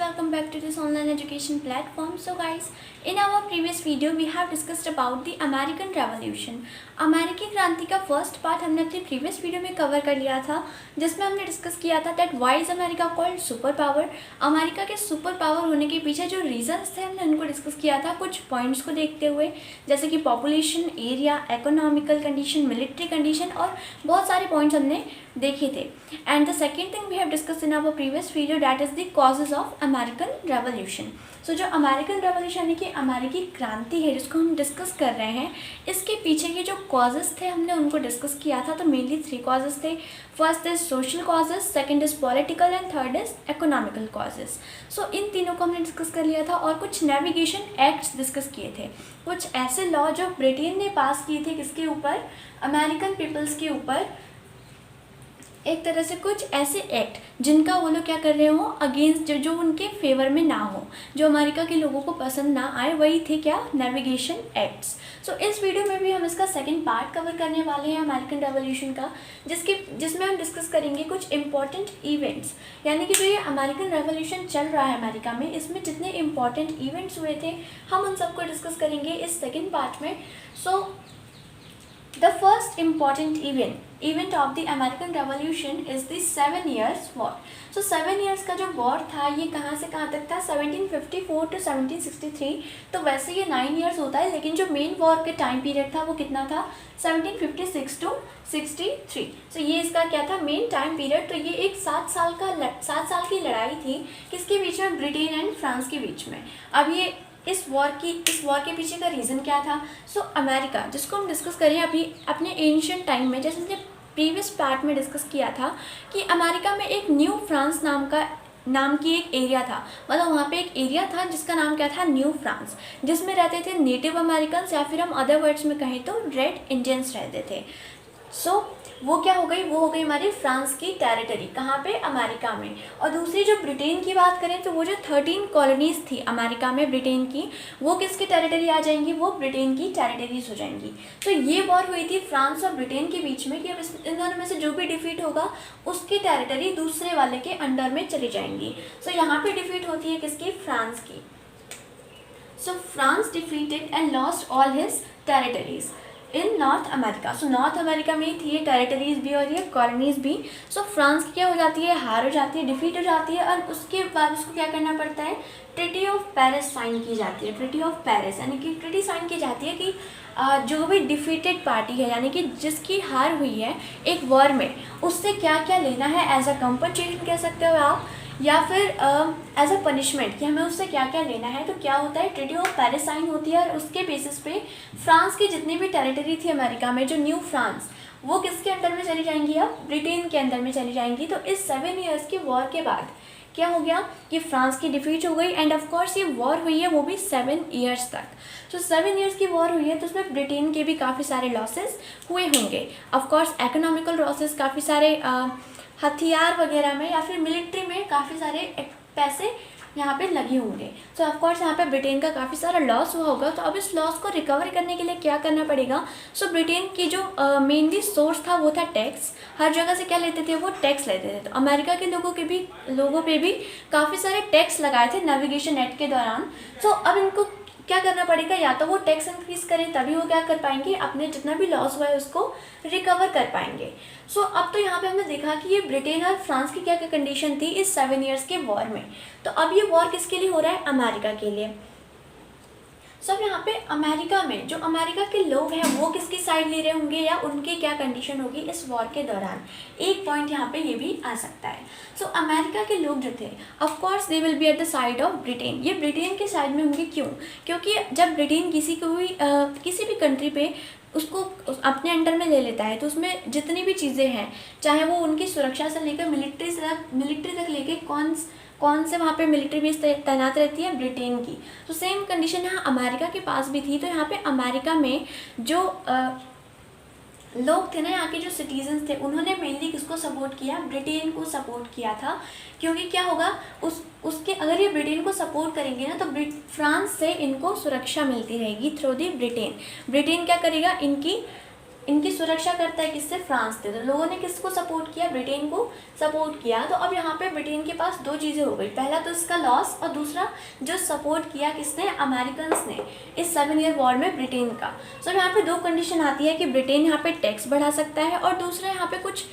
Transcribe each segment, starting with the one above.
welcome back to this online education platform. So guys, in our previous video we have discussed about the American Revolution. अमेरिकी क्रांति का first part हमने अपनी previous video में cover कर लिया था, जिसमें हमने डिस्कस किया था that why is America called super power. America के सुपर पावर होने के पीछे जो रीजंस थे हमने उनको डिस्कस किया था कुछ पॉइंट्स को देखते हुए, जैसे कि population, area, economical condition, military condition और बहुत सारे पॉइंट्स हमने देखे थे। And the second thing we have discuss in our previous video that is the causes of American revolution. So जो अमेरिकन रेवोल्यूशन यानी कि अमेरिकी क्रांति है जिसको हम डिस्कस कर रहे हैं, इसके पीछे के जो कॉजेज थे हमने उनको डिस्कस किया था। तो मेनली 3 कॉजेज थे। First is social causes, second is political and third is economical causes. So इन तीनों को हमने डिस्कस कर लिया था और कुछ नेविगेशन एक्ट्स डिस्कस किए थे, कुछ ऐसे लॉ जो ब्रिटेन ने पास किए थे किसके ऊपर, अमेरिकन पीपल्स के ऊपर, एक तरह से कुछ ऐसे एक्ट जिनका वो लोग क्या कर रहे हो अगेंस्ट, जो उनके फेवर में ना हो, जो अमेरिका के लोगों को पसंद ना आए, वही थे क्या, नेविगेशन एक्ट्स। सो इस वीडियो में भी हम इसका सेकंड पार्ट कवर करने वाले हैं अमेरिकन रेवोल्यूशन का, जिसमें हम डिस्कस करेंगे कुछ इंपॉर्टेंट इवेंट्स, यानी कि जो ये अमेरिकन रेवोल्यूशन चल रहा है अमेरिका में, इसमें जितने इंपॉर्टेंट इवेंट्स हुए थे हम उन सबको डिस्कस करेंगे इस सेकेंड पार्ट में। सो the first important event of the American Revolution is the 7 Years War. So 7 years का जो वॉर था ये कहाँ से कहाँ तक था, 1754 to 1763। तो वैसे ये 9 years होता है, लेकिन जो मेन वॉर के टाइम पीरियड था वो कितना था, 1756 to 63। तो ये इसका क्या था, मेन टाइम पीरियड। तो ये एक 7 साल की लड़ाई थी किसके बीच में, ब्रिटेन एंड फ्रांस के बीच में। अब ये इस वॉर के पीछे का रीज़न क्या था। सो अमेरिका, जिसको हम डिस्कस करें अभी अपने एंशिएंट टाइम में, जैसे हमने प्रीवियस पार्ट में डिस्कस किया था कि अमेरिका में एक न्यू फ्रांस नाम की एक एरिया था, मतलब वहाँ पे एक एरिया था जिसका नाम क्या था, न्यू फ्रांस, जिसमें रहते थे नेटिव अमेरिकन्स, या फिर हम अदर वर्ड्स में कहें तो रेड इंडियंस रहते थे। सो वो क्या हो गई, वो हो गई हमारी फ्रांस की टेरिटरी, कहाँ पे, अमेरिका में। और दूसरी जो ब्रिटेन की बात करें तो वो जो 13 कॉलोनीज थी अमेरिका में ब्रिटेन की, वो किसकी टेरिटरी आ जाएंगी, वो ब्रिटेन की टेरिटरीज हो जाएंगी। तो ये वॉर हुई थी फ्रांस और ब्रिटेन के बीच में कि अब इन दोनों में से जो भी डिफीट होगा उसकी टेरिटरी दूसरे वाले के अंडर में चली जाएंगी। सो यहाँ पे डिफीट होती है किसकी, फ्रांस की। सो France defeated and lost all his territories in north America. So north America में ही थी ये टेरिटरीज भी और ये कॉलोनीज भी। सो फ्रांस की क्या हो जाती है, हार हो जाती है, डिफीट हो जाती है, और उसके बाद उसको क्या करना पड़ता है, ट्रीटी ऑफ पेरिस साइन की जाती है। ट्रीटी ऑफ पेरिस यानी कि ट्रीटी साइन की जाती है कि जो भी डिफीटेड पार्टी है, यानी कि जिसकी हार हुई है एक वॉर में, उससे क्या क्या लेना है, एज अ कंपनसेशन कह सकते हो आप, या फिर एज अ पनिशमेंट कि हमें उससे क्या क्या लेना है। तो क्या होता है, ट्रीटी ऑफ पेरिस साइन होती है, और उसके बेसिस पे फ्रांस की जितनी भी टेरिटरी थी अमेरिका में, जो न्यू फ्रांस, वो किसके अंडर में चली जाएंगी, अब ब्रिटेन के अंदर में चली जाएंगी। तो इस 7 years की वॉर के बाद क्या हो गया कि फ्रांस की डिफीट हो गई, एंड ऑफ कोर्स ये वॉर हुई है वो भी 7 years तक। तो 7 years की वॉर हुई है तो उसमें ब्रिटेन के भी काफ़ी सारे लॉसेस हुए होंगे। ऑफ कोर्स इकोनॉमिकल लॉसेस, काफ़ी सारे हथियार वगैरह में या फिर मिलिट्री में काफ़ी सारे पैसे यहाँ पे लगे होंगे। सो ऑफ कोर्स यहाँ पे ब्रिटेन का काफ़ी सारा लॉस हुआ होगा। तो अब इस लॉस को रिकवर करने के लिए क्या करना पड़ेगा। सो ब्रिटेन की जो मेनली सोर्स था वो था टैक्स। हर जगह से क्या लेते थे, वो टैक्स लेते थे। तो अमेरिका के लोगों पे भी काफ़ी सारे टैक्स लगाए थे नेविगेशन एक्ट के दौरान। सो अब इनको क्या करना पड़ेगा, या तो वो टैक्स इंक्रीज करें तभी वो क्या कर पाएंगे, अपने जितना भी लॉस हुआ है उसको रिकवर कर पाएंगे। सो अब तो यहाँ पे हमने देखा कि ये ब्रिटेन और फ्रांस की क्या क्या कंडीशन थी इस 7 years के वॉर में। तो अब ये वॉर किसके लिए हो रहा है, अमेरिका के लिए। सब यहाँ पे अमेरिका में जो अमेरिका के लोग हैं वो किसकी साइड ले रहे होंगे, या उनकी क्या कंडीशन होगी इस वॉर के दौरान, एक पॉइंट यहाँ पे ये भी आ सकता है। सो अमेरिका के लोग जो थे, of course they will be at the side of Britain. ये ब्रिटेन के साइड में होंगे, क्यों, क्योंकि जब ब्रिटेन किसी भी कंट्री पे उसको अपने अंडर में ले लेता है तो उसमें जितनी भी चीज़ें हैं, चाहे वो उनकी सुरक्षा से लेकर मिलिट्री तक लेके कौन से वहाँ पे मिलिट्री बेस तैनात रहती है, ब्रिटेन की। तो सेम कंडीशन यहाँ अमेरिका के पास भी थी। तो यहाँ पे अमेरिका में जो लोग थे ना, यहाँ के जो सिटीजन्स थे, उन्होंने मेनली किसको सपोर्ट किया, ब्रिटेन को सपोर्ट किया था। क्योंकि क्या होगा, उसके अगर ये ब्रिटेन को सपोर्ट करेंगे ना तो फ्रांस से इनको सुरक्षा मिलती रहेगी थ्रू दी ब्रिटेन। ब्रिटेन क्या करेगा, इनकी इनकी सुरक्षा करता है किससे? फ्रांस से। तो लोगों ने किसको सपोर्ट किया? ब्रिटेन को सपोर्ट किया। तो अब यहाँ पे ब्रिटेन के पास दो चीज़ें हो गई, पहला तो इसका लॉस और दूसरा जो सपोर्ट किया किसने? अमेरिकन ने इस 7 ईयर वॉर में ब्रिटेन का। सो यहाँ पे दो कंडीशन आती है कि ब्रिटेन यहाँ पे टैक्स बढ़ा सकता है और दूसरा यहाँ पे कुछ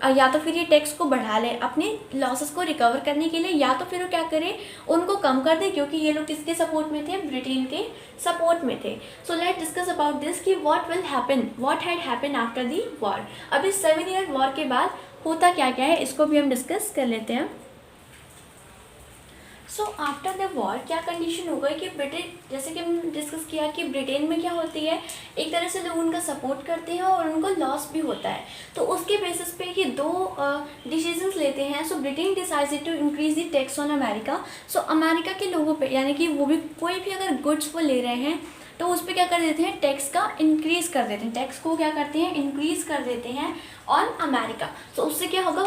या तो फिर ये टैक्स को बढ़ा ले अपने लॉसेस को रिकवर करने के लिए, या तो फिर वो क्या करे, उनको कम कर दे, क्योंकि ये लोग किसके सपोर्ट में थे? ब्रिटेन के सपोर्ट में थे। So let discuss about this कि what will happen, what had happen after the war. अब इस 7 ईयर वॉर के बाद होता क्या क्या है इसको भी हम डिस्कस कर लेते हैं। सो आफ्टर द वॉर क्या कंडीशन हो गई कि ब्रिटेन, जैसे कि हम डिस्कस किया कि ब्रिटेन में क्या होती है, एक तरह से लोग उनका सपोर्ट करते हैं और उनको लॉस भी होता है। तो उसके बेसिस पे ये दो डिसीजंस लेते हैं। So Britain decided to increase the tax on America. So America के लोगों पे, यानी कि वो भी कोई भी अगर गुड्स वो ले रहे हैं तो उस पर क्या कर देते हैं? टैक्स का इंक्रीज कर देते हैं, टैक्स को क्या करते हैं? इंक्रीज कर देते हैं ऑन अमेरिका। सो उससे क्या होगा,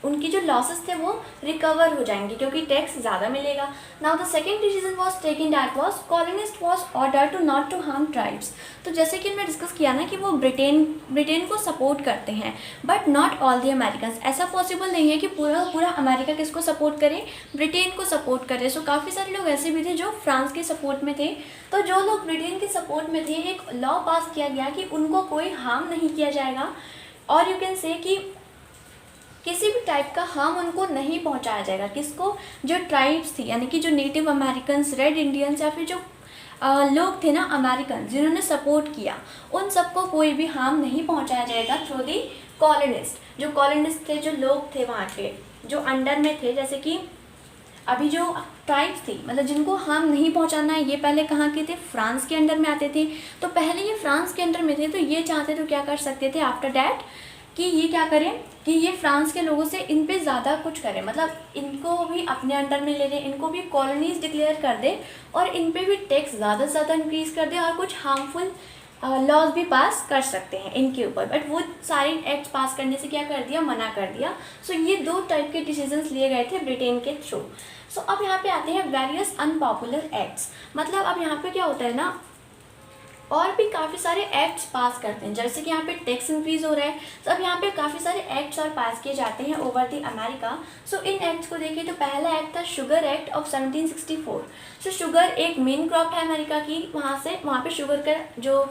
उनकी जो लॉसेस थे वो रिकवर हो जाएंगे क्योंकि टैक्स ज़्यादा मिलेगा। Now the second decision was taken, that was colonist was order to not to harm tribes. तो जैसे कि हमने डिस्कस किया ना कि वो ब्रिटेन को सपोर्ट करते हैं, but not all the American. ऐसा पॉसिबल नहीं है कि पूरा अमेरिका किसको सपोर्ट करे? ब्रिटेन को सपोर्ट करे। सो काफ़ी सारे लोग ऐसे भी थे जो फ्रांस के सपोर्ट में थे। तो जो लोग ब्रिटेन के सपोर्ट में थे, एक लॉ पास किया गया कि उनको कोई हार्म नहीं किया जाएगा, और यू कैन से कि किसी भी टाइप का हार्म उनको नहीं पहुंचाया जाएगा। किसको? जो ट्राइब्स थी, यानी कि जो नेटिव अमेरिकन्स, रेड इंडियंस, या फिर जो लोग थे ना अमेरिकन जिन्होंने सपोर्ट किया, उन सबको कोई भी हार्म नहीं पहुंचाया जाएगा थ्रू दी कॉलोनिस्ट। जो कॉलोनिस्ट थे, जो लोग थे वहाँ के जो अंडर में थे, जैसे कि अभी जो ट्राइब्स थी, मतलब जिनको हार्म नहीं पहुंचाना है, ये पहले कहाँ के थे? फ्रांस के अंडर में आते थे। तो पहले ये फ्रांस के अंडर में थे, तो ये चाहते तो क्या कर सकते थे आफ्टर डैट कि ये क्या करें कि ये फ्रांस के लोगों से इन पे ज़्यादा कुछ करें, मतलब इनको भी अपने अंडर में ले लें, इनको भी कॉलोनीज डिक्लेयर कर दे और इन पे भी टैक्स ज़्यादा से ज़्यादा इंक्रीज़ कर दे और कुछ हार्मफुल लॉज भी पास कर सकते हैं इनके ऊपर। बट वो सारे एक्ट पास करने से क्या कर दिया? मना कर दिया। सो ये दो टाइप के डिसीजंस लिए गए थे ब्रिटेन के थ्रू। सो अब यहाँ पे आते हैं वेरियस अनपॉपुलर एक्ट्स। मतलब अब यहाँ पे क्या होता है ना, और भी काफ़ी सारे एक्ट्स पास करते हैं, जैसे कि यहाँ पे टैक्स इंक्रीज हो रहा है। तो अब यहाँ पे काफ़ी सारे एक्ट्स और पास किए जाते हैं over the America. So in acts को देखिए तो पहला एक्ट था sugar act of 1764। So sugar एक मेन क्रॉप है अमेरिका की, वहाँ पे शुगर का जो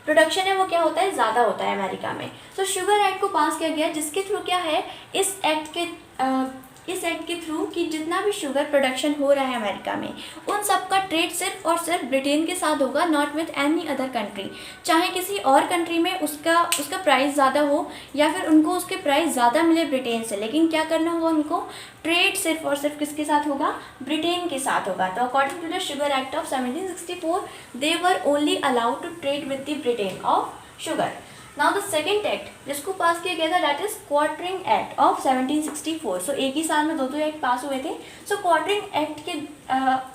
प्रोडक्शन है वो क्या होता है? ज़्यादा होता है अमेरिका में। सो शुगर एक्ट को पास किया गया, जिसके थ्रू क्या है, इस एक्ट के थ्रू कि जितना भी शुगर प्रोडक्शन हो रहा है अमेरिका में, उन सब का ट्रेड सिर्फ और सिर्फ ब्रिटेन के साथ होगा, not with any other country. चाहे किसी और कंट्री में उसका प्राइस ज़्यादा हो या फिर उनको उसके प्राइस ज़्यादा मिले ब्रिटेन से, लेकिन क्या करना होगा उनको? ट्रेड सिर्फ और सिर्फ किसके साथ होगा? ब्रिटेन के साथ होगा। तो according to the sugar act of 1764 they were only allowed to trade with the Britain of sugar. Now the second act जिसको पास किया गया था, that is quartering act of 1764। So एक ही साल में दो एक्ट पास हुए थे। सो क्वार्टरिंग एक्ट के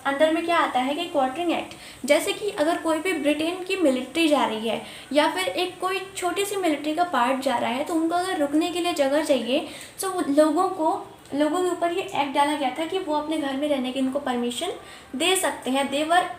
अंदर में क्या आता है कि क्वार्टरिंग एक्ट, जैसे कि अगर कोई भी ब्रिटेन की मिलिट्री जा रही है या फिर एक कोई छोटी सी मिलिट्री का पार्ट जा रहा है, तो उनको अगर रुकने के लिए जगह चाहिए, तो लोगों के ऊपर ये एक्ट डाला गया था कि वो अपने घर में रहने की इनको परमिशन दे सकते हैं। देवर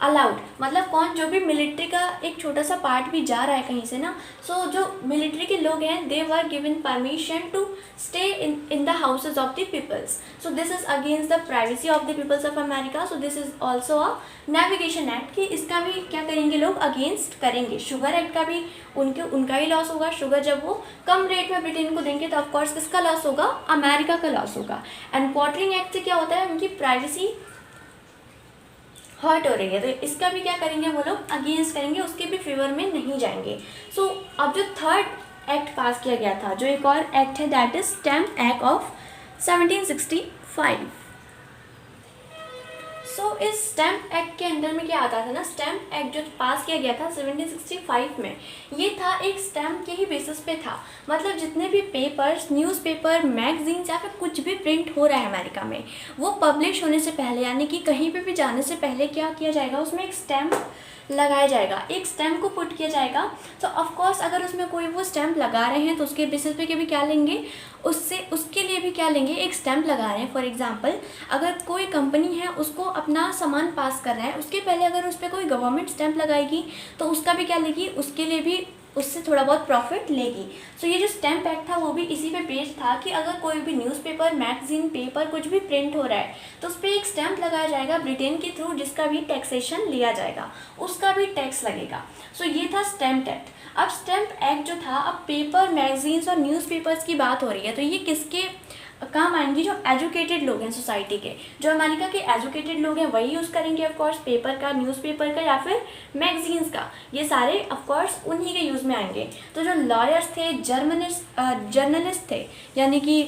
अलाउड, मतलब कौन? जो भी मिलिट्री का एक छोटा सा पार्ट भी जा रहा है कहीं से ना, सो जो मिलिट्री के लोग हैं they were given permission to stay in the houses of the peoples. So this is against the privacy of the peoples of America. So this is also a navigation act कि इसका भी क्या करेंगे लोग? Against करेंगे। Sugar act का भी उनका ही लॉस होगा। शुगर जब वो कम रेट में ब्रिटेन को देंगे तो ऑफकोर्स किसका लॉस होगा? अमेरिका का लॉस होगा। एंड क्वार्टरिंग एक्ट से क्या होता है? उनकी प्राइवेसी हर्ट हो रही है, तो इसका भी क्या करेंगे वो लोग? अगेंस्ट करेंगे, उसके भी फेवर में नहीं जाएंगे। सो अब जो थर्ड एक्ट पास किया गया था, जो एक और एक्ट है, that is stamp act of 1765। सो इस स्टैम्प एक्ट के अंदर में क्या आता था ना, स्टैम्प एक्ट जो पास किया गया था 1765 में, ये था एक स्टैम्प के ही बेसिस पे था। मतलब जितने भी पेपर्स, न्यूज़पेपर, मैगजीन्स या फिर कुछ भी प्रिंट हो रहा है अमेरिका में, वो पब्लिश होने से पहले, यानी कि कहीं पे भी जाने से पहले क्या किया जाएगा? उसमें एक स्टैम्प लगाया जाएगा, एक स्टैम्प को पुट किया जाएगा। तो ऑफकोर्स अगर उसमें कोई वो स्टैम्प लगा रहे हैं तो उसके बेसिस पे भी क्या लेंगे? उसके लिए भी क्या लेंगे? एक स्टैम्प लगा रहे हैं। फॉर एग्जांपल अगर कोई कंपनी है उसको अपना सामान पास कर रहा है, उसके पहले अगर उस पर कोई गवर्नमेंट स्टैम्प लगाएगी तो उसका भी क्या लेगी? उसके लिए भी उससे थोड़ा बहुत प्रॉफिट लेगी। सो ये जो स्टैम्प एक्ट था वो भी इसी पे बेस्ड था कि अगर कोई भी न्यूज़पेपर, मैगजीन, पेपर कुछ भी प्रिंट हो रहा है तो उस पर एक स्टैम्प लगाया जाएगा ब्रिटेन के थ्रू, जिसका भी टैक्सेशन लिया जाएगा, उसका भी टैक्स लगेगा। सो ये था स्टैम्प एक्ट। अब स्टैम्प एक्ट जो था, अब पेपर, मैगजीन्स और न्यूज़पेपर्स की बात हो रही है, तो ये किसके काम आएंगी? जो एजुकेटेड लोग हैं सोसाइटी के, जो अमेरिका के एजुकेटेड लोग हैं वही यूज़ करेंगे ऑफकोर्स पेपर का, न्यूज़पेपर का या फिर मैगजीन्स का, ये सारे ऑफकोर्स उन्हीं के यूज़ में आएंगे। तो जो लॉयर्स थे, जर्नलिस्ट थे, यानी कि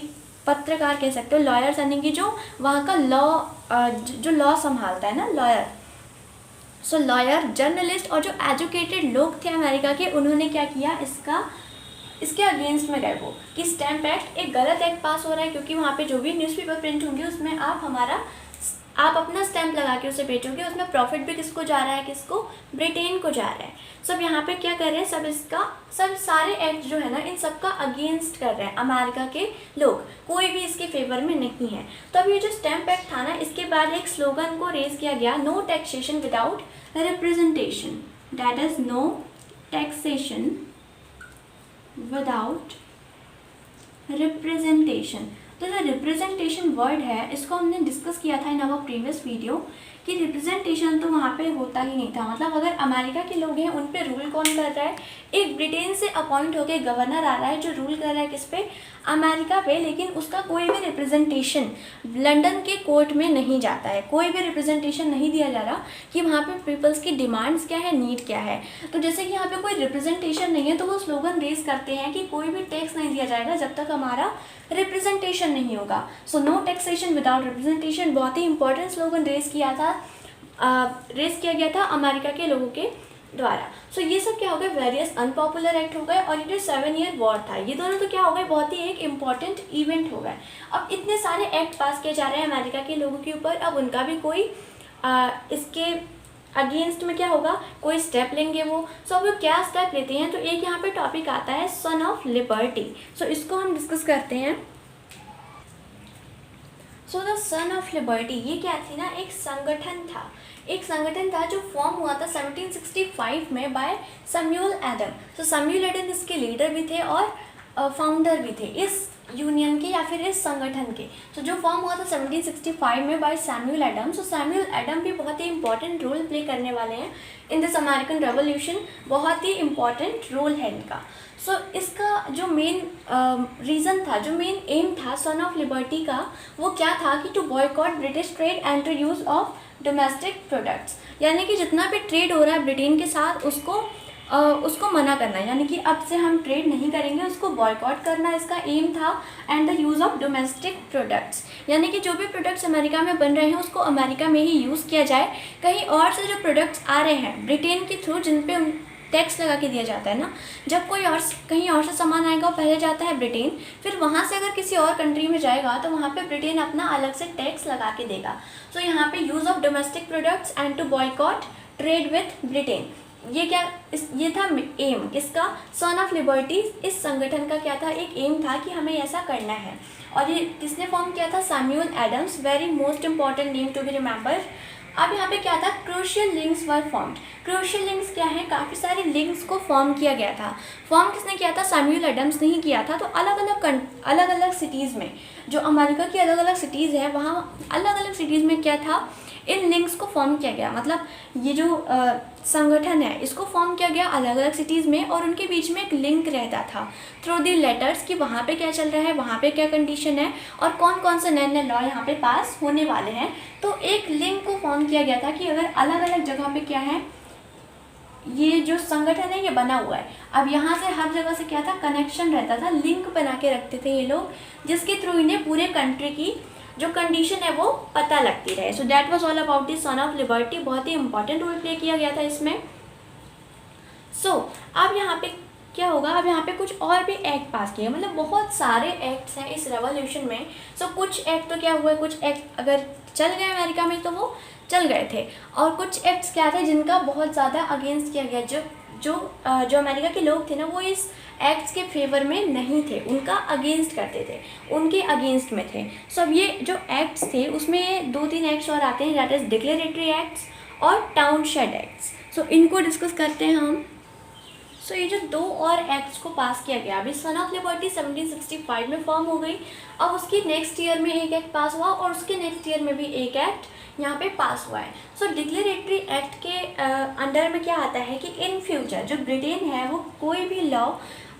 पत्रकार कह सकते हो, लॉयर्स यानी कि जो वहाँ का जो लॉ संभालता है ना, लॉयर। सो लॉयर, जर्नलिस्ट और जो एजुकेटेड लोग थे अमेरिका के, उन्होंने क्या किया, इसके अगेंस्ट में गए वो कि स्टैम्प एक्ट एक गलत एक्ट पास हो रहा है, क्योंकि वहाँ पे जो भी न्यूज़पेपर प्रिंट होंगे उसमें आप अपना स्टैम्प लगा के उसे बेचोगे, उसमें प्रॉफिट भी किसको जा रहा है, किसको? ब्रिटेन को जा रहा है। सब यहाँ पे क्या कर रहे हैं, सब सारे एक्ट जो है ना, इन सब का अगेंस्ट कर रहे हैं अमेरिका के लोग, कोई भी इसके फेवर में नहीं है। तो अब ये जो स्टैम्प एक्ट था ना, इसके बाद एक स्लोगन को रेज किया गया, no taxation without representation, that is no taxation without representation. तो जो रिप्रेजेंटेशन वर्ड है, इसको हमने डिस्कस किया था इन आवर प्रीवियस वीडियो कि रिप्रेजेंटेशन तो वहाँ पे होता ही नहीं था। मतलब अगर अमेरिका के लोग हैं, उन पे रूल कौन कर रहा है? एक ब्रिटेन से अपॉइंट होकर गवर्नर आ रहा है जो रूल कर रहा है किस पे? अमेरिका पे, लेकिन उसका कोई भी रिप्रेजेंटेशन लंदन के कोर्ट में नहीं जाता है, कोई भी रिप्रेजेंटेशन नहीं दिया जा रहा कि वहाँ पे पीपल्स की डिमांड्स क्या है, नीड क्या है। तो जैसे कि यहाँ पे कोई रिप्रेजेंटेशन नहीं है, तो वो स्लोगन रेज करते हैं कि कोई भी टैक्स नहीं दिया जाएगा जब तक हमारा रिप्रेजेंटेशन नहीं होगा। So no taxation without representation, बहुत ही इंपॉर्टेंट स्लोगन रेज किया गया था अमेरिका के लोगों के द्वारा। सो ये सब क्या हो गए, वेरियस अनपॉपुलर एक्ट हो गए, और ये जो 7 ईयर वॉर था, ये दोनों तो क्या हो गए, बहुत ही एक इम्पॉर्टेंट इवेंट हो गए। अब इतने सारे एक्ट पास किए जा रहे हैं अमेरिका के लोगों के ऊपर, अब उनका भी कोई इसके अगेंस्ट में क्या होगा, कोई स्टेप लेंगे वो। सो अब वो क्या स्टेप लेते हैं, तो एक यहाँ पे टॉपिक आता है सन ऑफ लिबर्टी। सो इसको हम डिस्कस करते हैं। So the son of liberty, ये क्या थी ना, एक संगठन था जो फॉर्म हुआ था 1765 में बाय सैमुअल एडम। तो सैमुअल एडम इसके लीडर भी थे और फाउंडर भी थे इस यूनियन के या फिर इस संगठन के। तो जो फॉर्म हुआ था 1765 में by Samuel Adam. So Samuel Adam भी बहुत ही इंपॉर्टेंट रोल प्ले करने वाले हैं इन दिस अमेरिकन रेवोल्यूशन, बहुत ही इंपॉर्टेंट रोल है इनका। सो इसका जो मेन रीज़न था, जो मेन एम था सन ऑफ लिबर्टी का, वो क्या था कि to boycott British trade and to use of domestic products, यानी कि जितना भी ट्रेड हो रहा है ब्रिटेन के साथ उसको मना करना, यानी कि अब से हम ट्रेड नहीं करेंगे, उसको बॉयकॉट करना इसका एम था। And the use of domestic products, यानी कि जो भी प्रोडक्ट्स अमेरिका में बन रहे हैं उसको अमेरिका में ही यूज़ किया जाए। कहीं और से जो प्रोडक्ट्स आ रहे हैं ब्रिटेन के थ्रू, जिन पे टैक्स लगा के दिया जाता है ना, जब कोई और कहीं और से सामान आएगा वो पहले जाता है ब्रिटेन, फिर वहाँ से अगर किसी और कंट्री में जाएगा तो वहाँ पे ब्रिटेन अपना अलग से टैक्स लगा के देगा। सो यहाँ पे use of domestic products and to boycott trade with Britain, ये था एम किसका, सन ऑफ लिबर्टी। इस संगठन का क्या था, एक एम था कि हमें ऐसा करना है। और ये किसने फॉर्म किया था, Samuel Adams, very most important name to be remember. अब यहाँ पे क्या था, crucial links were formed. Crucial links क्या है, काफ़ी सारे लिंक्स को फॉर्म किया गया था। फॉर्म किसने किया था, सैमुअल एडम्स ने ही किया था। तो अलग अलग सिटीज़ में, जो अमेरिका की अलग अलग सिटीज़ है, वहाँ अलग अलग सिटीज़ में क्या था, इन लिंक्स को फॉर्म किया गया। मतलब ये जो संगठन है इसको फॉर्म किया गया अलग अलग सिटीज़ में, और उनके बीच में एक लिंक रहता था थ्रू दी लेटर्स कि वहाँ पे क्या चल रहा है, वहाँ पे क्या कंडीशन है, और कौन कौन से नए नए लॉ यहाँ पे पास होने वाले हैं। तो एक लिंक को फॉर्म किया गया था कि अगर अलग अलग जगह पे क्या है, ये जो संगठन है ये बना हुआ है, अब यहाँ से हर जगह से क्या था, कनेक्शन रहता था, लिंक बना के रखते थे ये लोग, जिसके थ्रू इन्हें पूरे कंट्री की जो कंडीशन है वो पता लगती रहे। So that was all about the son of liberty, बहुत ही इंपॉर्टेंट रोल प्ले किया गया था इसमें। सो अब यहाँ पे क्या होगा, अब यहाँ पे कुछ और भी एक्ट पास किए, मतलब बहुत सारे एक्ट्स हैं इस रेवोल्यूशन में। सो कुछ एक्ट तो क्या हुआ, कुछ एक्ट अगर चल गए अमेरिका में तो वो चल गए थे, और कुछ एक्ट्स क्या थे जिनका बहुत ज़्यादा अगेंस्ट किया गया। जो अमेरिका के लोग थे ना, वो इस एक्ट्स के फेवर में नहीं थे, उनका अगेंस्ट करते थे, उनके अगेंस्ट में थे। सो अब ये जो एक्ट्स थे उसमें 2-3 एक्ट्स और आते हैं, दैट इज़ डिक्लेरेटरी एक्ट्स और टाउनशेड एक्ट्स। सो इनको डिस्कस करते हैं हम। सो ये जो 2 और एक्ट्स को पास किया गया, अभी सन ऑफ लिबर्टी 1765 में फॉर्म हो गई, अब उसकी नेक्स्ट ईयर में एक एक्ट पास हुआ और उसके नेक्स्ट ईयर में भी एक एक्ट यहाँ पे पास हुआ है। सो डिक्लेरेटरी एक्ट के अंडर में क्या आता है कि इन फ्यूचर जो ब्रिटेन है वो कोई भी लॉ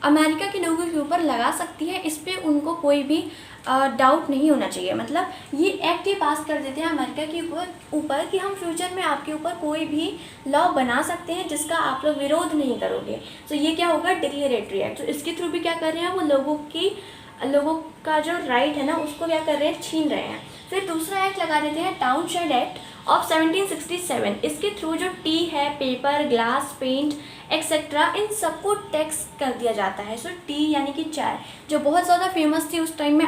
अमेरिका के लोगों के ऊपर लगा सकती है, इस पर उनको कोई भी डाउट नहीं होना चाहिए। मतलब ये एक्ट ही पास कर देते हैं अमेरिका के ऊपर कि हम फ्यूचर में आपके ऊपर कोई भी लॉ बना सकते हैं जिसका आप लोग विरोध नहीं करोगे। तो ये क्या होगा, डिक्लेरेटरी एक्ट। तो इसके थ्रू भी क्या कर रहे हैं, वो लोगों का जो राइट है ना उसको क्या कर रहे हैं, छीन रहे हैं। फिर दूसरा एक्ट लगा देते हैं टाउनशेंड एक्ट ऑफ 1767। इसके थ्रू जो टी है, पेपर, ग्लास, पेंट एक्सेट्रा, इन सबको टैक्स कर दिया जाता है। सो टी यानी कि चाय जो बहुत ज़्यादा फेमस थी उस टाइम में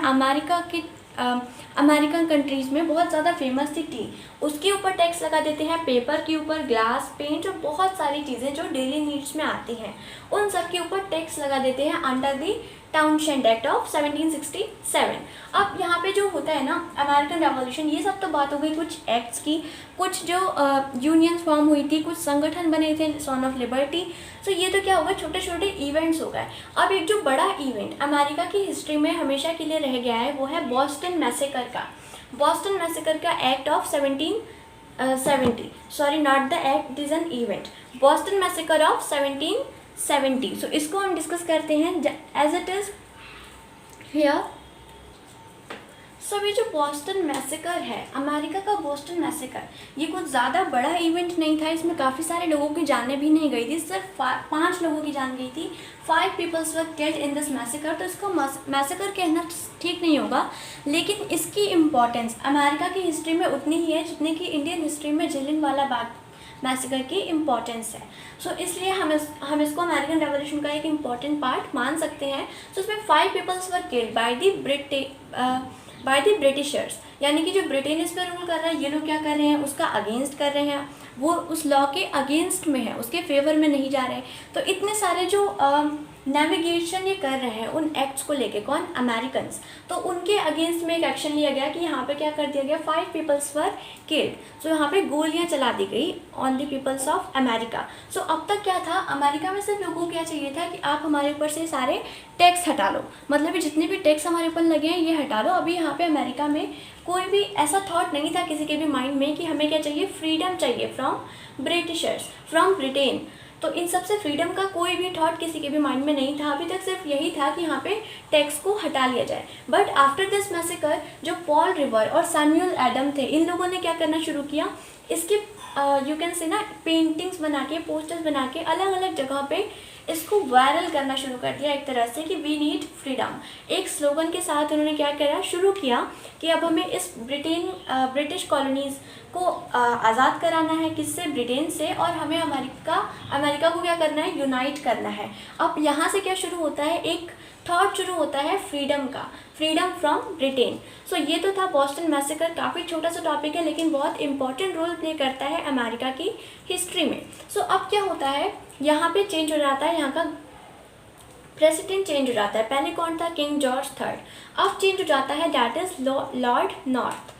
अमेरिकन कंट्रीज़ में बहुत ज़्यादा फेमस थी टी, उसके ऊपर टैक्स लगा देते हैं। पेपर के ऊपर, ग्लास, पेंट और बहुत सारी चीज़ें जो डेली नीड्स में आती हैं उन सब के ऊपर टैक्स लगा देते हैं under the Townshend act of 1767। अब यहाँ पे जो होता है ना अमेरिकन रेवोल्यूशन, ये सब तो बात हो गई कुछ एक्ट्स की, कुछ जो यूनियंस फॉर्म हुई थी, कुछ संगठन बने थे सन ऑफ लिबर्टी। सो ये तो क्या होगा, छोटे छोटे इवेंट्स हो गए। अब एक जो बड़ा इवेंट अमेरिका की हिस्ट्री में हमेशा के लिए रह गया है वो है बॉस्टन मैसेकर का। बॉस्टन मैसेकर का act of 1770, sorry not the act, it is an event, Boston massacre of 1770। सो इसको हम डिस्कस करते हैं एज इट इज़ हियर। सो ये जो बॉस्टन मैसेकर है, अमेरिका का बॉस्टन मैसेकर, ये कुछ ज़्यादा बड़ा इवेंट नहीं था, इसमें काफ़ी सारे लोगों की जानें भी नहीं गई थी, सिर्फ 5 लोगों की जान गई थी। 5 peoples were killed in this massacre. तो इसको मैसेकर कहना ठीक नहीं होगा, लेकिन इसकी इम्पोर्टेंस अमेरिका की हिस्ट्री में उतनी ही है जितनी कि इंडियन हिस्ट्री में जलियांवाला बाग मैसेकर की इम्पोर्टेंस है। सो इसलिए हम इसको अमेरिकन रेवोल्यूशन का एक इम्पॉर्टेंट पार्ट मान सकते हैं। सो इसमें 5 peoples were killed by the Britishers, यानी कि जो ब्रिटेन इस पर रूल कर रहा है, ये लोग क्या कर रहे हैं, उसका अगेंस्ट कर रहे हैं, वो उस लॉ के अगेंस्ट में है, उसके फेवर में नहीं जा रहे। तो इतने सारे जो नेविगेशन ये कर रहे हैं उन एक्ट्स को लेके, कौन, अमेरिकन्स, तो उनके अगेंस्ट में एक एक्शन लिया गया कि यहाँ पे क्या कर दिया गया, 5 पीपल्स वर किल्ड। सो यहाँ पे गोलियाँ चला दी गई on the peoples of America. So अब तक क्या था, अमेरिका में सिर्फ लोगों को क्या चाहिए था कि आप हमारे ऊपर से सारे टैक्स हटा लो, मतलब ये जितने भी टैक्स हमारे ऊपर लगे हैं ये हटा लो। अभी यहाँ पे अमेरिका में कोई भी ऐसा थॉट नहीं था किसी के भी माइंड में कि हमें क्या चाहिए, फ्रीडम चाहिए फ्रॉम ब्रिटिशर्स, फ्रॉम ब्रिटेन। तो इन सब से फ्रीडम का कोई भी थॉट किसी के भी माइंड में नहीं था, अभी तक सिर्फ यही था कि यहाँ पे टैक्स को हटा लिया जाए। बट आफ्टर दिस मैसेकर जो पॉल रिवर और सैमुअल एडम थे, इन लोगों ने क्या करना शुरू किया, इसके यू कैन से ना पेंटिंग्स बना के, पोस्टर्स बना के अलग अलग जगह पे इसको वायरल करना शुरू कर दिया एक तरह से कि वी नीड फ्रीडम। एक स्लोगन के साथ उन्होंने क्या करा, शुरू किया कि अब हमें इस ब्रिटिश कॉलोनीज़ को आज़ाद कराना है, किससे, ब्रिटेन से, और हमें अमेरिका को क्या करना है, यूनाइट करना है। अब यहाँ से क्या शुरू होता है, एक थॉट शुरू होता है फ्रीडम का, फ्रीडम फ्रॉम ब्रिटेन। सो ये तो था बॉस्टन मैसेकर, काफ़ी छोटा सा टॉपिक है लेकिन बहुत इंपॉर्टेंट रोल प्ले करता है अमेरिका की हिस्ट्री में। सो अब क्या होता है, यहाँ पे चेंज हो जाता है, यहाँ का प्रेसिडेंट चेंज हो जाता है। पहले कौन था, किंग जॉर्ज III, अब चेंज हो जाता है, दैट इज लॉर्ड नॉर्थ,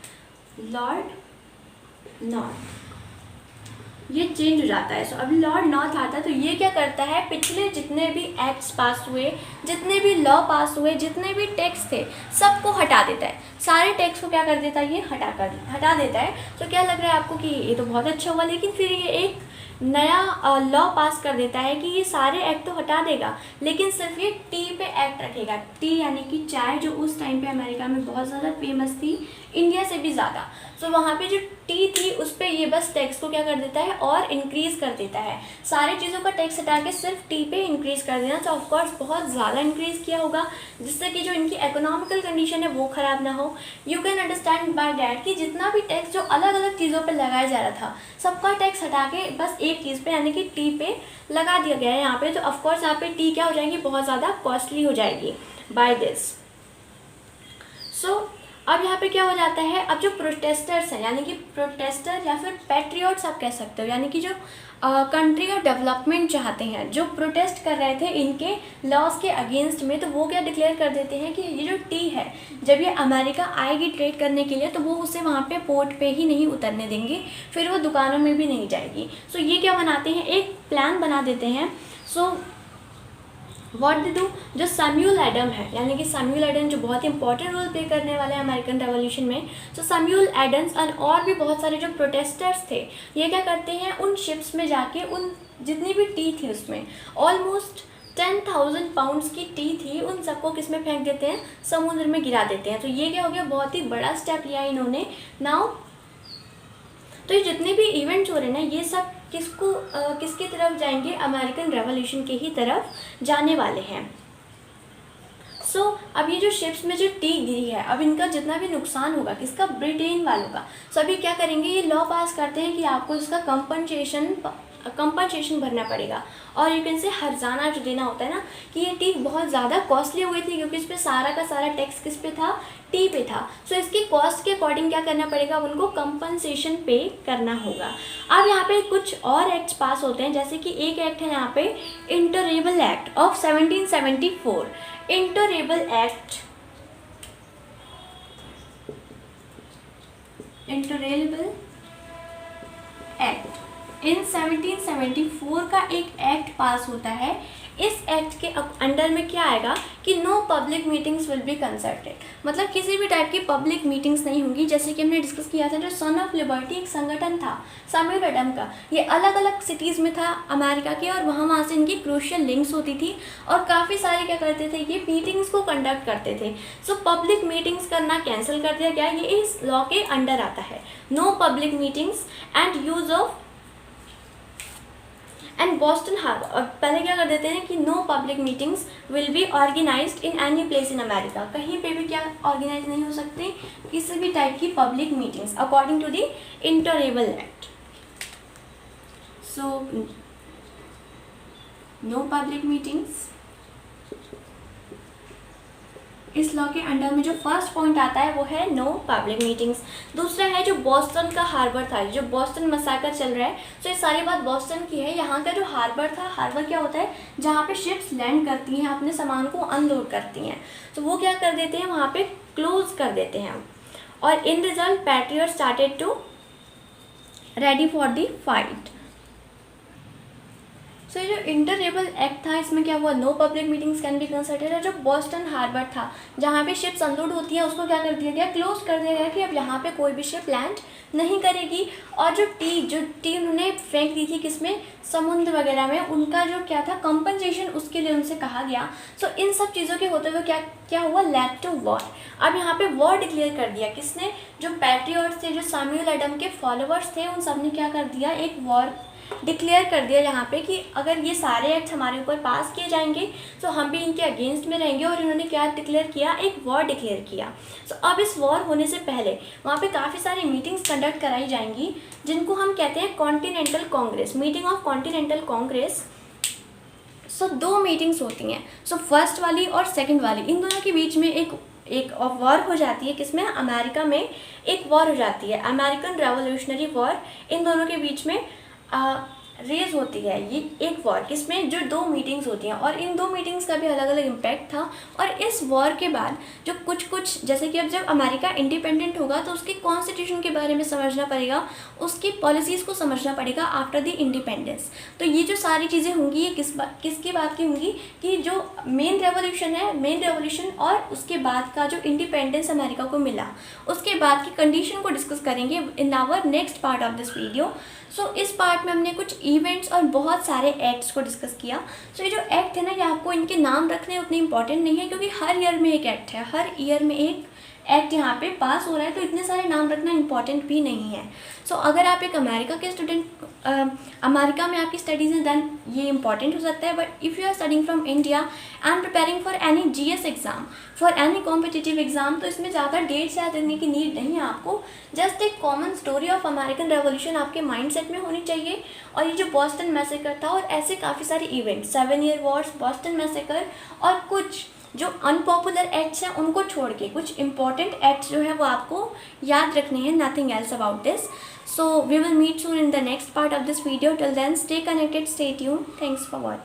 ये चेंज हो जाता है। सो अभी लॉर्ड नॉर्थ आता है, तो ये क्या करता है, पिछले जितने भी एक्ट्स पास हुए, जितने भी लॉ पास हुए, जितने भी टैक्स थे, सबको हटा देता है, सारे टैक्स को क्या कर देता है, ये हटा देता है। तो क्या लग रहा है आपको कि ये तो बहुत अच्छा हुआ, लेकिन फिर ये एक नया लॉ पास कर देता है कि ये सारे एक्ट तो हटा देगा लेकिन सिर्फ ये टी पे एक्ट रखेगा। टी यानी कि चाय, जो उस टाइम पे अमेरिका में बहुत ज़्यादा फेमस थी, इंडिया से भी ज़्यादा। सो वहाँ पे जो टी थी उस पर ये बस टैक्स को क्या कर देता है, और इंक्रीज़ कर देता है, सारी चीज़ों का टैक्स हटा के सिर्फ टी पे इंक्रीज़ कर देना। तो ऑफकोर्स बहुत ज़्यादा इंक्रीज़ किया होगा जिससे कि जो इनकी इकोनॉमिकल कंडीशन है वो ख़राब ना हो। You can understand by that कि जितना भी टैक्स जो अलग अलग चीज़ों पर लगाया जा रहा था, सबका टैक्स हटा के बस एक चीज़ पे यानी कि टी पे लगा दिया गया है यहाँ पे। तो ऑफकोर्स यहाँ पे टी क्या हो जाएगी, बहुत ज़्यादा कॉस्टली हो जाएगी बाय दिस। सो अब यहाँ पे क्या हो जाता है, अब जो प्रोटेस्टर्स हैं, यानी कि प्रोटेस्टर या फिर पैट्रियट्स आप कह सकते हो, यानी कि जो कंट्री का डेवलपमेंट चाहते हैं, जो प्रोटेस्ट कर रहे थे इनके लॉज के अगेंस्ट में, तो वो क्या डिक्लेयर कर देते हैं कि ये जो टी है, जब ये अमेरिका आएगी ट्रेड करने के लिए, तो वो उसे वहाँ पे पोर्ट पे ही नहीं उतरने देंगे, फिर वो दुकानों में भी नहीं जाएगी। सो ये क्या बनाते हैं, एक प्लान बना देते हैं। सो व्हाट दे डू, जो सैमुअल एडम है, यानी कि सैमुअल एडम जो बहुत ही इंपॉर्टेंट रोल प्ले करने वाले हैं अमेरिकन रेवोल्यूशन में, तो सैमुअल एडम्स और भी बहुत सारे जो प्रोटेस्टर्स थे, ये क्या करते हैं, उन शिप्स में जाके उन जितनी भी टी थी उसमें ऑलमोस्ट 10,000 पाउंड्स की टी थी, उन सबको किस में फेंक देते हैं, समुद्र में गिरा देते हैं। तो ये क्या हो गया, बहुत ही बड़ा स्टेप लिया इन्होंने। नाउ तो ये जितने भी इवेंट्स हो रहे हैं ना, ये सब किसकी तरफ जाएंगे, अमेरिकन रेवोल्यूशन के ही तरफ जाने वाले हैं। अब ये जो शिप्स में जो टी गिरी है, अब इनका जितना भी नुकसान होगा किसका, ब्रिटेन वालों का। अभी क्या करेंगे, ये लॉ पास करते हैं कि आपको इसका कंपनसेशन भरना पड़ेगा। और यू कैन से हर्जाना जो देना होता है ना, कि ये टी बहुत ज़्यादा कॉस्टली हो गई थी क्योंकि इस पर सारा का सारा टैक्स किस पे था, टी पे था। इसकी कॉस्ट के अकॉर्डिंग क्या करना पड़ेगा, उनको कंपनसेशन पे करना होगा। अब यहाँ पे कुछ और एक्ट्स पास होते हैं, जैसे कि एक एक्ट है यहाँ पे इंटरेबल एक्ट ऑफ 1774। इंटरेबल एक्ट इन 1774 का एक एक्ट पास होता है। इस एक्ट के अंडर में क्या आएगा कि no public meetings will be consulted, मतलब किसी भी टाइप की पब्लिक मीटिंग्स नहीं होंगी। जैसे कि हमने डिस्कस किया था, जो सन ऑफ लिबर्टी एक संगठन था सैमुअल एडम का, ये अलग अलग सिटीज़ में था अमेरिका के, और वहाँ से इनकी क्रूशियल लिंक्स होती थी और काफ़ी सारे क्या करते थे, ये मीटिंग्स को कंडक्ट करते थे। पब्लिक मीटिंग्स करना कैंसिल कर दिया गया, ये इस लॉ के अंडर आता है। No public meetings and use of and Boston harbour. और पहले क्या कर देते हैं कि no public meetings will be organised in any place in America, कहीं पे भी क्या ऑर्गेनाइज नहीं हो सकते किसी भी टाइप की public meetings according to the intolerable act. No public meetings, इस लॉ के अंडर में जो फर्स्ट पॉइंट आता है वो है नो पब्लिक मीटिंग्स। दूसरा है जो बॉस्टन का हार्बर था, जो बॉस्टन मसाकर चल रहा है, ये सारी बात बॉस्टन की है। यहाँ का जो हार्बर था, हार्बर क्या होता है, जहाँ पे शिप्स लैंड करती हैं, अपने सामान को अनलोड करती हैं, वो क्या कर देते हैं, वहाँ पे क्लोज कर देते हैं। और in result patriot started to ready for the fight. ये जो इंटरेबल एक्ट था, इसमें क्या हुआ, no public meetings can be consulted. है जो बॉस्टन हार्बर था, जहाँ पे शिप्स अनलोड होती है, उसको क्या कर दिया गया, क्लोज कर दिया गया कि अब यहाँ पे कोई भी शिप लैंड नहीं करेगी। और जो टी उन्होंने फेंक दी थी किसमें, समुद्र वगैरह में, उनका जो क्या था कंपनसेशन, उसके लिए उनसे कहा गया। इन सब चीज़ों के होते हुए क्या हुआ, लेड टू वॉर। अब यहाँ पे वॉर डिक्लेयर कर दिया किसने, जो पैट्रियट्स थे, जो सैमुअल एडम के फॉलोअर्स थे, उन सब ने क्या कर दिया, एक वॉर डिक्लेयर कर दिया यहाँ पे कि अगर ये सारे एक्ट हमारे ऊपर पास किए जाएंगे तो हम भी इनके अगेंस्ट में रहेंगे। और इन्होंने क्या डिक्लेयर किया, एक वॉर डिक्लेयर किया। अब इस वॉर होने से पहले वहाँ पे काफ़ी सारी मीटिंग्स कंडक्ट कराई जाएंगी, जिनको हम कहते हैं continental Congress, meeting of continental Congress. 2 meetings होती हैं, फर्स्ट वाली और सेकेंड वाली, इन दोनों के बीच में एक वॉर हो जाती है, किसमें, अमेरिका में एक वॉर हो जाती है, अमेरिकन रेवोल्यूशनरी वॉर। इन दोनों के बीच में रेज होती है ये एक वॉर, किसमें, जो 2 मीटिंग्स होती हैं। और इन 2 मीटिंग्स का भी अलग अलग इम्पैक्ट था। और इस वॉर के बाद जो कुछ जैसे कि अब जब अमेरिका इंडिपेंडेंट होगा तो उसके कॉन्स्टिट्यूशन के बारे में समझना पड़ेगा, उसकी पॉलिसीज़ को समझना पड़ेगा आफ्टर द इंडिपेंडेंस। तो ये जो सारी चीज़ें होंगी, ये किसकी बात की होंगी, कि जो मेन रेवोल्यूशन और उसके बाद का जो इंडिपेंडेंस अमेरिका को मिला, उसके बाद की कंडीशन को डिस्कस करेंगे in our next part of this video. इस पार्ट में हमने कुछ इवेंट्स और बहुत सारे एक्ट्स को डिस्कस किया। ये जो एक्ट है ना, ये आपको इनके नाम रखने उतने इंपॉर्टेंट नहीं है, क्योंकि हर ईयर में एक एक्ट है, हर ईयर में एक एक्ट यहाँ पे पास हो रहा है, तो इतने सारे नाम रखना इंपॉर्टेंट भी नहीं है। अगर आप एक अमेरिका के स्टूडेंट, अमेरिका में आपकी स्टडीज़ हैं, देन ये इंपॉर्टेंट हो सकता है। But if you are studying from India and preparing for any GS exam, for any competitive exam, तो इसमें ज़्यादा डेट्स याद रखने की नीड नहीं है आपको। जस्ट एक common story of American revolution आपके माइंडसेट में होनी चाहिए। और ये जो बॉस्टन मैसेकर था और ऐसे काफ़ी सारे event, 7 year Wars, Boston massacre, और कुछ जो अनपॉपुलर एक्ट्स हैं उनको छोड़ के कुछ इंपॉर्टेंट एक्ट्स जो है वो आपको याद रखने हैं, nothing else about this. We will meet soon in the next part of this video. Till then stay connected, stay tuned, thanks for watching.